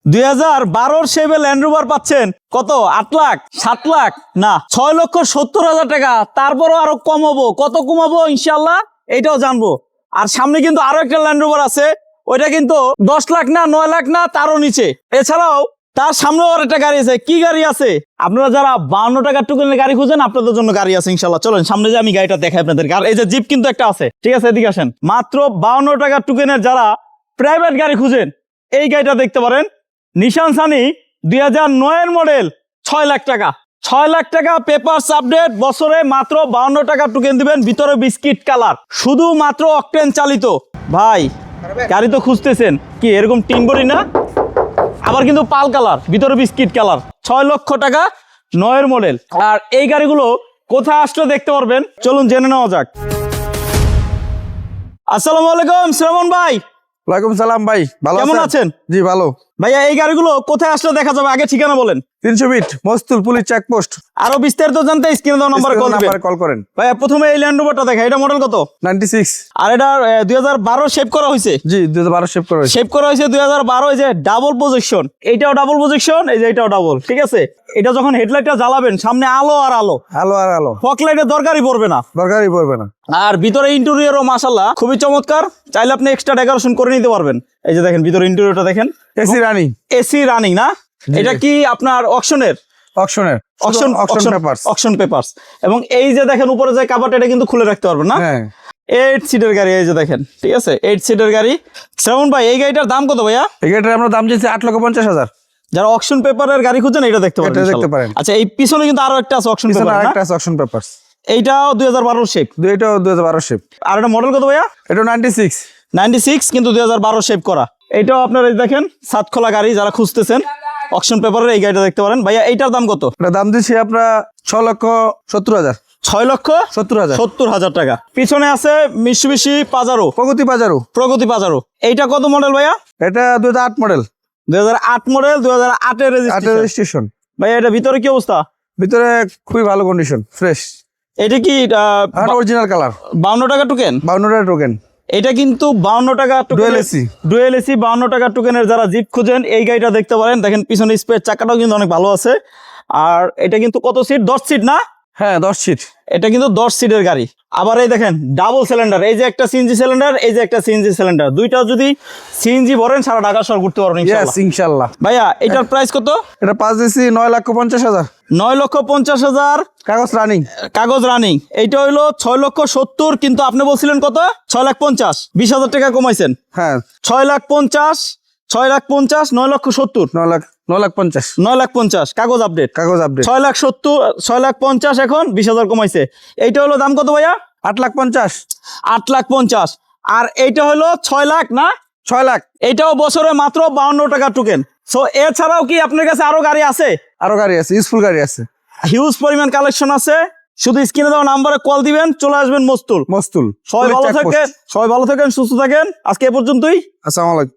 2012 শেপে land rover পাচ্ছেন কত? 8 লাখ 7 লাখ না 6,70,000 টাকা। তারপরও আরো কমাবো, কত কমাবো ইনশাল্লাহ এটাও জানবো। আর সামনে কিন্তু আরো একটা ল্যান্ড রোভার আছে, ওইটা কিন্তু 10 লাখ না 9 লাখ না তারও নিচে। এছাড়াও তার সামনেও আর একটা গাড়ি আছে। কি গাড়ি আছে? আপনারা যারা 52 টাকার টুকেনের গাড়ি খুঁজেন আপনাদের জন্য গাড়ি আছে ইনশাল্লাহ। চলেন সামনে যে আমি গাড়িটা দেখাই আপনাদের। আর এই যে জিপ কিন্তু একটা আছে, ঠিক আছে এদিকে আসেন। মাত্র 52 টাকার টুকেনের যারা প্রাইভেট গাড়ি খুঁজেন এই গাড়িটা দেখতে পারেন। নিশান সানি 2009 মডেল, 6 লাখ টাকা। 6 লাখ টাকা পেপারস আপডেট, বছরে মাত্র 52 টাকা টোকেন দিবেন। ভিতরে বিস্কিট কালার, শুধু মাত্র অকটেন চালিত। ভাই গাড়ি তো খুঁজতেছেন কি এরকম টিন বডি না, আবার কিন্তু পাল কালার, ভিতরে বিস্কিট কালার। 6 লক্ষ টাকা 9 মডেল। আর এই গাড়িগুলো কোথায় আসলে দেখতে পারবেন চলুন জেনে নেওয়া যাক। আসসালামু আলাইকুম শ্রাবণ ভাই। ওয়ালাইকুম সালাম ভাই, ভালো কেমন আছেন? জি ভালো। ভাইয়া এই গাড়িগুলো কোথায় আসলে দেখা যাবে? আগে ঠিকানা বলেন। 300 ফিট মস্তুল পুলিশ চেকপোস্ট। আরো বিস্তারিত জানতে স্ক্রিনে দেওয়া নাম্বারে কল করেন। ভাইয়া প্রথমে এই ল্যান্ড রোভারটা দেখা, এটা মডেল কত? 96। আর এটা 2012 শেপ করা হয়েছে। জি 2012 শেপ করা হয়েছে। শেপ করা হয়েছে 2012। এই যে ডাবল প্রজেকশন, এইটাও ডাবল প্রজেকশন, এই যে এটাও ডাবল, ঠিক আছে। এটা যখন হেডলাইটটা জ্বালাবেন সামনে আলো আর আলো, আলো আর আলো, ফগ লাইটের দরকারই পড়বে না, দরকারই পড়বে না। আর ভিতরে ইন্টেরিয়রও মাশাআল্লাহ খুবই চমৎকার। চাইলে আপনি এক্সট্রা ডেকোরেশন করে নিতে পারবেন। এই যে দেখেন ভিতরে ইন্টেরিয়রটা দেখেন, এসি রানিং। এসি রানিং না? এটা কি আপনার অকশনের? Auction papers. এবং এই যে দেখেন উপরে যে কাভারটা, এটা কিন্তু খুলে রাখতে পারবেন না? হ্যাঁ 8 সিটের গাড়ি, এই যে দেখেন, ঠিক আছে 8 সিটের গাড়ি। শ্রাবণ ভাই এই গাড়িটার দাম কত ভাইয়া? এই গাড়িটার আমরা দাম চাইছি 8,50,000। যারা অকশন পেপারের গাড়ি খুঁজছেন এটা দেখতে পারেন, দেখতে পারেন। আচ্ছা এই পিছনে কিন্তু আরো একটা আছে অকশন পেপার, আরেকটা আছে অকশন পেপারস। এইটাও 2012 শেপ। এটাও 2012 শেপ। আর এটা মডেল কত ভাইয়া? এটা 96 কিন্তু 2012 শেপ করা। এইটাও আপনার এই দেখেন সাত খোলা গাড়ি, যারা খুঁজতেছেন অকশন পেপারের এই গাড়িটা দেখতে পারেন। ভাইয়া এইটার দাম কত? এটা দাম দিচ্ছি আমরা 6,70,000। 6,70,000 টাকা। পিছনে আছে মিৎসুবিশি পাজারো, প্রগতি পাজারো। এইটা কত মডেল ভাইয়া? এটা 2008 মডেল। 2008 মডেল, 2008 এর রেজিস্ট্রেশন। ভাইয়া এটা ভিতরে কি অবস্থা? ভিতরে খুবই ভালো কন্ডিশন, ফ্রেশ। এটা কি অরিজিনাল কালার। 52 টাকা টোকেন? 52 টাকা টোকেন। এটা কিন্তু 52 টাকা ডুয়েল এসি। 52 টাকা টোকেনের যারা জিপ খুঁজেন এই গাড়িটা দেখতে পারেন। দেখেন পিছনে স্পেস চাকাটাও কিন্তু অনেক ভালো আছে। আর এটা কিন্তু কত সিট? 10 সিট না? হ্যাঁ 10 সিট। এটা কিন্তু 10 সিটের গাড়ি। আবার এই দেখেন ডাবল সিলিন্ডার, এই যে একটা সিএনজি সিলিন্ডার, এই যে একটা সিএনজি সিলিন্ডার, দুইটা যদি সিএনজি ভরেন সারা ঢাকা শহর ঘুরতে পারবেন ইনশাআল্লাহ। ভাইয়া এটার প্রাইস কত? এটা পাঁচ দিছি 9,50,000। 9,50,000 কাগজ রানিং। এইটা হইলো 6,70,000, কিন্তু আপনি বলছিলেন কত? 6,50,000, 20,000 টাকা কমাইছেন। হ্যাঁ 6,50,000, 9,70,000, 9,50,000 কাগজ আপডেট 6,70,000 6,50,000 এখন 20,000 কমাইছে। এইটা হলো দাম কত ভাইয়া? 8,50,000। 8,50,000। আর এইটা হলো 6 লাখ না? 6 লাখ। এইটাও বছরে মাত্র 52 টাকা টোকেন। সো এছাড়াও কি আপনার কাছে আরো গাড়ি আছে? আরো গাড়ি আছে, ইউজফুল গাড়ি আছে, হিউজ পরিমাণ কালেকশন আছে। শুধু স্ক্রিনে দেওয়া নাম্বারে কল দিবেন, চলে আসবেন মস্তুল। মস্তুল। সবাই ভালো থাকেন, সুস্থ থাকেন। আজকে এ পর্যন্তই। আসসালামু আলাইকুম।